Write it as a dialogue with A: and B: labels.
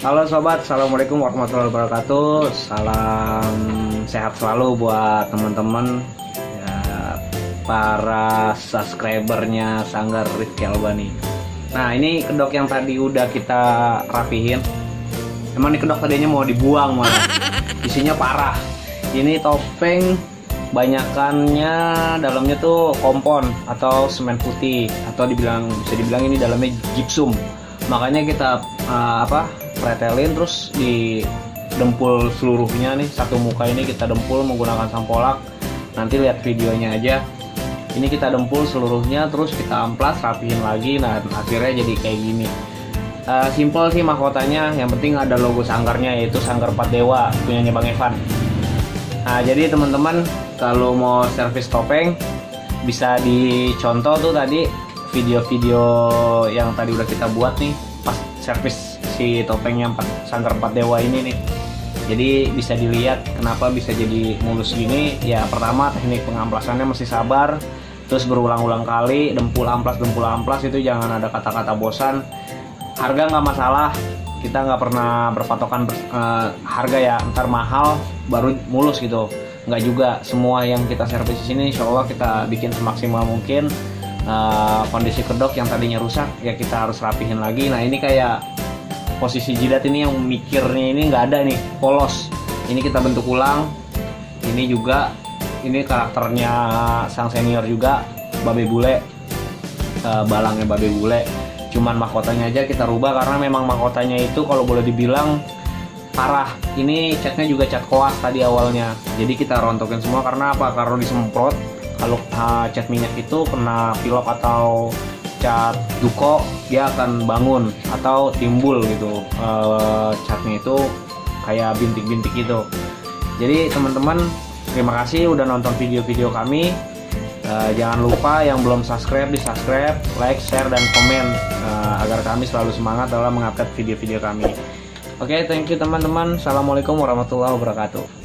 A: Halo sobat, assalamualaikum warahmatullahi wabarakatuh. Salam sehat selalu buat teman-teman ya, para subscribernya Sanggar Rifki Albani. Nah, ini kedok yang tadi udah kita rapihin. Emang ini kedok tadinya mau dibuang malah. Isinya parah. Ini topeng banyakannya dalamnya tuh kompon atau semen putih, atau bisa dibilang ini dalamnya gypsum. Makanya kita pretelin terus di dempul seluruhnya nih, satu muka ini kita dempul menggunakan sampolak. Nanti lihat videonya aja. Ini kita dempul seluruhnya, terus kita amplas, rapihin lagi. Nah, akhirnya jadi kayak gini. Simple sih mahkotanya, yang penting ada logo sanggarnya, yaitu Sanggar 4 Dewa punyanya Bang Evan. Nah, jadi teman-teman kalau mau servis topeng bisa dicontoh tuh tadi video-video yang tadi udah kita buat nih pas servis si topengnya Sanggar 4 Dewa ini nih. Jadi bisa dilihat kenapa bisa jadi mulus gini. Ya pertama teknik pengamplasannya mesti sabar, terus berulang-ulang kali, dempul amplas itu jangan ada kata-kata bosan. Harga nggak masalah, kita nggak pernah berpatokan harga ya, ntar mahal baru mulus gitu. Nggak juga, semua yang kita servis di sini insya Allah kita bikin semaksimal mungkin. Kondisi kedok yang tadinya rusak ya kita harus rapihin lagi. Nah, ini kayak posisi jidat ini yang mikirnya ini nggak ada nih, polos. Ini kita bentuk ulang. Ini juga, ini karakternya sang senior juga, babe bule, balangnya babe bule. Cuman mahkotanya aja kita rubah karena memang mahkotanya itu kalau boleh dibilang parah. Ini catnya juga cat koas tadi awalnya. Jadi kita rontokin semua karena apa? Karena disemprot. Kalau cat minyak itu kena pilok atau cat duko, dia akan bangun atau timbul gitu. Catnya itu kayak bintik-bintik gitu. Jadi teman-teman, terima kasih udah nonton video-video kami. Jangan lupa yang belum subscribe di subscribe, like, share, dan komen agar kami selalu semangat dalam mengupdate video-video kami. Oke, thank you teman-teman. Assalamualaikum warahmatullahi wabarakatuh.